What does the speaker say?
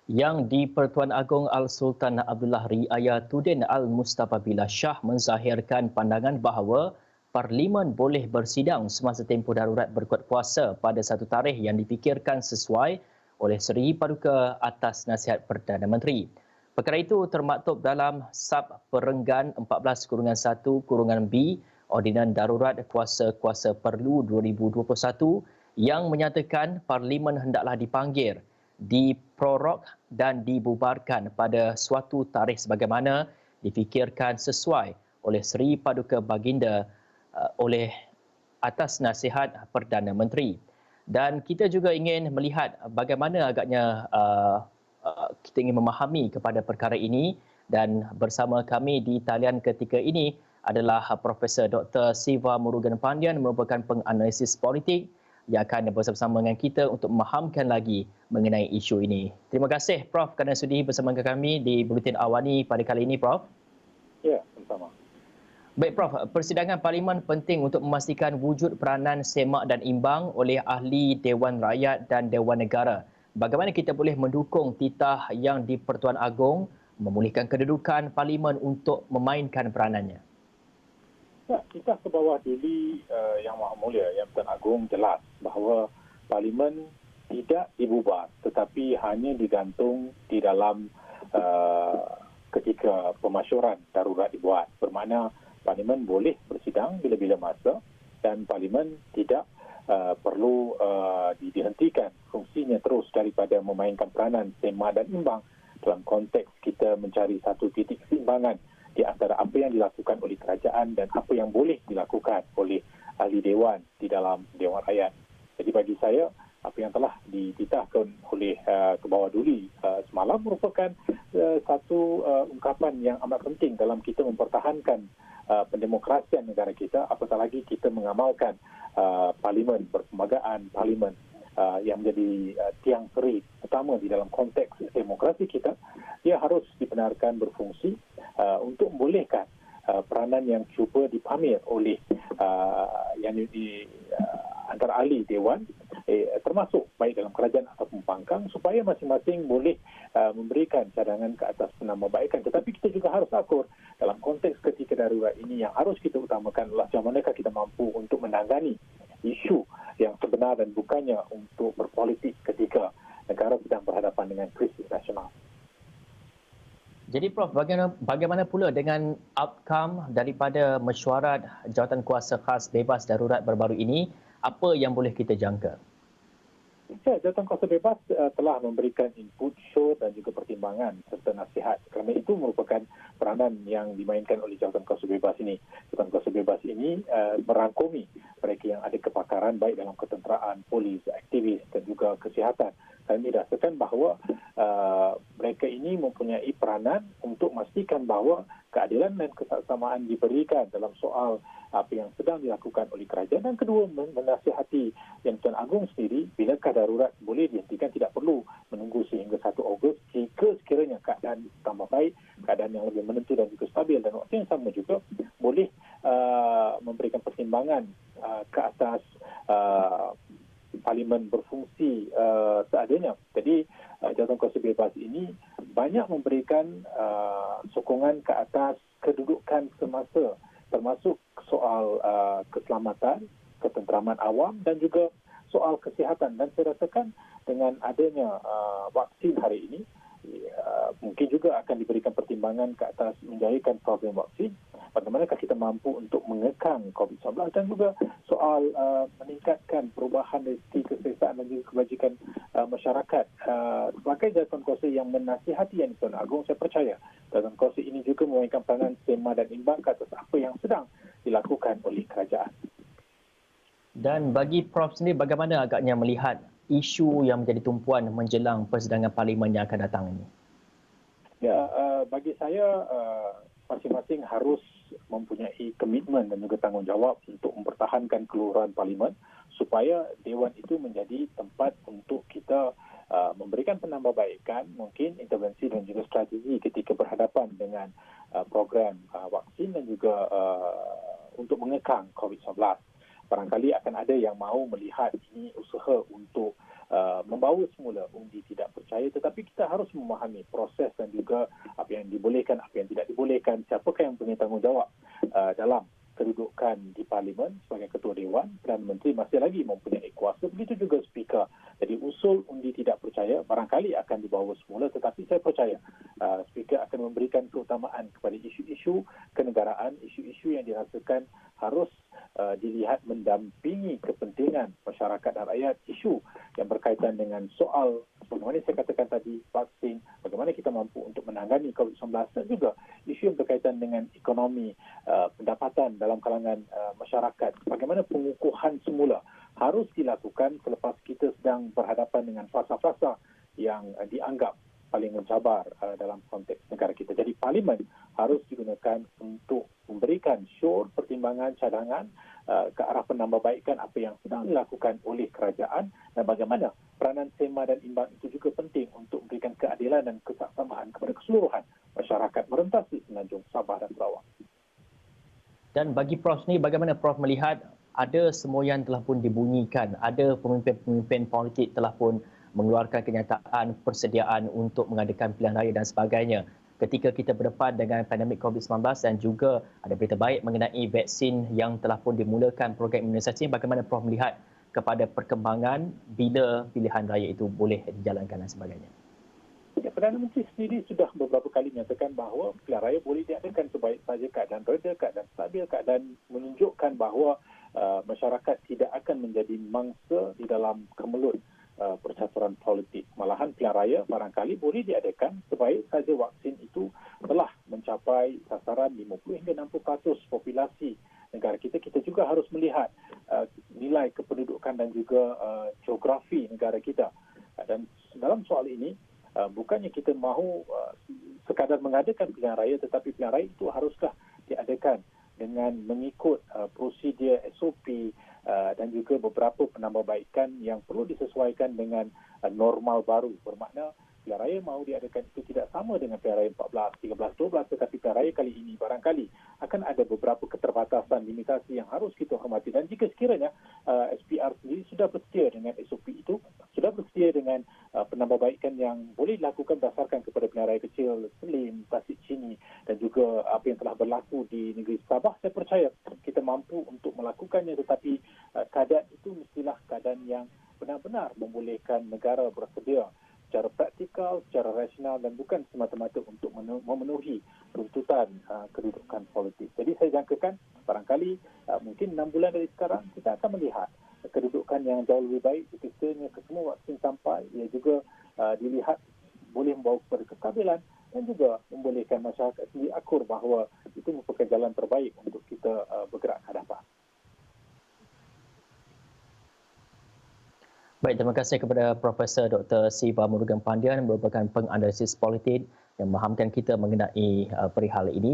Yang di-Pertuan Agong Al-Sultan Abdullah Riayatuddin Al-Mustafa Billah Shah menzahirkan pandangan bahawa Parlimen boleh bersidang semasa tempoh darurat berkuat kuasa pada satu tarikh yang difikirkan sesuai oleh Seri Paduka atas nasihat Perdana Menteri. Perkara itu termaktub dalam Sab Perenggan 14-1-B Ordinan Darurat Kuasa-Kuasa Perlu 2021 yang menyatakan Parlimen hendaklah dipanggil, diprorok dan dibubarkan pada suatu tarikh sebagaimana difikirkan sesuai oleh Seri Paduka Baginda oleh atas nasihat Perdana Menteri. Dan kita juga ingin melihat bagaimana agaknya kita ingin memahami kepada perkara ini, dan bersama kami di talian ketika ini adalah Profesor Dr. Siva Murugan Pandian, merupakan penganalisis politik yang akan bersama-sama dengan kita untuk memahamkan lagi mengenai isu ini. Terima kasih Prof kerana sudi bersama kami di Buletin Awani pada kali ini, Prof. Ya, sama-sama. Baik Prof, persidangan Parlimen penting untuk memastikan wujud peranan semak dan imbang oleh ahli Dewan Rakyat dan Dewan Negara. Bagaimana kita boleh mendukung titah yang di-Pertuan Agong memulihkan kedudukan Parlimen untuk memainkan peranannya? Ya, kita ke bawah duli Yang Maha Mulia, Yang Pertuan Agong jelas bahawa Parlimen tidak dibubar tetapi hanya digantung di dalam ketika pemasyuran darurat dibuat. Bermakna Parlimen boleh bersidang bila-bila masa dan Parlimen tidak perlu dihentikan fungsinya terus daripada memainkan peranan semak dan imbang dalam konteks kita mencari satu titik keseimbangan di antara apa yang dilakukan oleh kerajaan dan apa yang boleh dilakukan oleh ahli dewan di dalam Dewan Rakyat. Jadi bagi saya, apa yang telah dititahkan oleh Kebawah Duli semalam merupakan satu ungkapan yang amat penting dalam kita mempertahankan pendemokrasian negara kita, apatah lagi kita mengamalkan Parlimen, perlembagaan Parlimen yang menjadi tiang seri utama di dalam konteks demokrasi kita. Dia harus dibenarkan berfungsi untuk membolehkan peranan yang cuba dipamir oleh antara ahli dewan, termasuk baik dalam kerajaan ataupun pembangkang, supaya masing-masing boleh memberikan cadangan ke atas penambahbaikan. Tetapi kita juga harus akur dalam konteks ketika darurat ini, yang harus kita utamakan adalah macam manakah kita mampu untuk menangani isu yang sebenar dan bukannya untuk berpolitik ketika negara sedang berhadapan dengan krisis nasional. Jadi Prof, bagaimana pula dengan outcome daripada mesyuarat jawatan kuasa khas bebas darurat baru-baru ini? Apa yang boleh kita jangka? Ya, jawatan kuasa bebas telah memberikan input, show dan juga pertimbangan serta nasihat. Kerana itu merupakan peranan yang dimainkan oleh jawatan kuasa bebas ini. Jawatan kuasa bebas ini merangkumi mereka yang ada kepakaran baik dalam ketenteraan, polis, aktivis dan juga kesihatan. Dan dirasakan bahawa mereka ini mempunyai peranan untuk memastikan bahawa keadilan dan keseksama diberikan dalam soal apa yang sedang dilakukan oleh kerajaan. Dan kedua, menasihati Yang Pertuan Agong sendiri, bilakah darurat boleh dihentikan, tidak perlu menunggu sehingga 1 Ogos jika sekiranya keadaan tambah baik, keadaan yang lebih menentu dan juga stabil, dan waktu yang sama juga boleh memberikan pertimbangan ke atas Parlimen berfungsi seadanya. Jadi jawatan kuasa bebas ini banyak memberikan sokongan ke atas kedudukan semasa, termasuk soal keselamatan, ketenteraman awam dan juga soal kesihatan. Dan saya rasakan dengan adanya vaksin hari ini, mungkin juga akan diberikan pertimbangan ke atas menjayakan program vaksin. Bagaimanakah kita mampu untuk mengekang COVID-19 dan juga soal meningkatkan perubahan dari segi keselesaan dan juga kebajikan masyarakat. Sebagai jawatan kuasa yang menasihati Yang Pertuan Agong, saya percaya jawatan kuasa ini juga memainkan peranan sema dan imbang ke atas apa yang sedang dilakukan oleh kerajaan. Dan bagi Prof sendiri, bagaimana agaknya melihat isu yang menjadi tumpuan menjelang persidangan Parlimen yang akan datang ini? Ya, bagi saya masing-masing harus mempunyai komitmen dan juga tanggungjawab untuk mempertahankan keluhuran Parlimen supaya Dewan itu menjadi tempat untuk kita memberikan penambahbaikan, mungkin intervensi dan juga strategi ketika berhadapan dengan program vaksin dan juga untuk mengekang COVID-19. Barangkali akan ada yang mahu melihat ini usaha untuk membawa semula undi tidak percaya, tetapi kita harus memahami proses dan juga apa yang dibolehkan, apa yang tidak dibolehkan, siapakah yang punya tanggungjawab dalam kedudukan di Parlimen sebagai Ketua Dewan. Perdana Menteri masih lagi mempunyai kuasa, begitu juga Speaker. Jadi usul undi tidak percaya barangkali akan dibawa semula, tetapi saya percaya Speaker akan memberikan keutamaan kepada isu-isu kenegaraan, isu-isu yang dirasakan harus dilihat mendampingi kepentingan masyarakat dan rakyat, isu yang berkaitan dengan soal bagaimana saya katakan tadi, vaksin, bagaimana kita mampu untuk menangani COVID-19, dan juga isu yang berkaitan dengan ekonomi, pendapatan dalam kalangan masyarakat, bagaimana pengukuhan semula harus dilakukan selepas kita sedang berhadapan dengan fasa-fasa yang dianggap paling mencabar dalam konteks negara kita. Jadi Parlimen harus digunakan untuk memberikan syur, pertimbangan, cadangan ke arah penambahbaikan apa yang sedang dilakukan oleh kerajaan, dan bagaimana peranan sema dan imbang itu juga penting untuk memberikan keadilan dan kesaksamaan kepada keseluruhan masyarakat merentas di Semenanjung, Sabah dan Sarawak. Dan bagi Prof ni, bagaimana Prof melihat ada semboyan telah pun dibunyikan, ada pemimpin-pemimpin politik telah pun mengeluarkan kenyataan persediaan untuk mengadakan pilihan raya dan sebagainya. Ketika kita berdepan dengan pandemik COVID-19 dan juga ada berita baik mengenai vaksin yang telah pun dimulakan program imunisasi, bagaimana Prof melihat kepada perkembangan bila pilihan raya itu boleh dijalankan dan sebagainya? Ya, Perdana Menteri sendiri sudah beberapa kali menyatakan bahawa pilihan raya boleh diadakan sebaik saja keadaan reda, keadaan stabil, keadaan menunjukkan bahawa masyarakat tidak akan menjadi mangsa di dalam kemelut percaturan politik. Malahan pilihan raya barangkali boleh diadakan sebaik saja vaksin itu telah mencapai sasaran 50 hingga 60% populasi negara kita. Kita juga harus melihat nilai kependudukan dan juga geografi negara kita. Dan dalam soal ini, bukannya kita mahu sekadar mengadakan pilihan raya, tetapi pilihan raya itu haruslah diadakan dengan mengikut prosedur SOP dan juga beberapa penambahbaikan yang perlu disesuaikan dengan normal baru. Bermakna pilihan raya mahu diadakan itu tidak sama dengan pilihan raya 14, 13, 12, tetapi pilihan raya kali ini barangkali akan ada beberapa keterbatasan, limitasi yang harus kita hormati. Dan jika sekiranya SPR sendiri sudah bersedia dengan SOP itu, sudah bersedia dengan penambahbaikan yang boleh dilakukan berdasarkan kepada pilihan raya kecil, Selim, Tasik Chini dan juga apa yang telah berlaku di negeri Sabah, saya percaya kita mampu untuk melakukannya, tetapi keadaan itu mestilah keadaan yang benar-benar membolehkan negara bersedia secara praktikal, secara rasional dan bukan semata-mata untuk memenuhi tuntutan kedudukan politik. Jadi saya jangkakan barangkali mungkin 6 bulan dari sekarang kita akan melihat kedudukan yang jauh lebih baik sekiranya kesemua vaksin sampai, ia juga dilihat boleh membawa kepada kestabilan dan juga membolehkan masyarakat sendiri akur bahawa itu merupakan jalan terbaik untuk kita bergerak ke hadapan. Baik, terima kasih kepada Profesor Dr. Siva Murugan Pandian, merupakan penganalisis politik yang memahamkan kita mengenai perihal ini.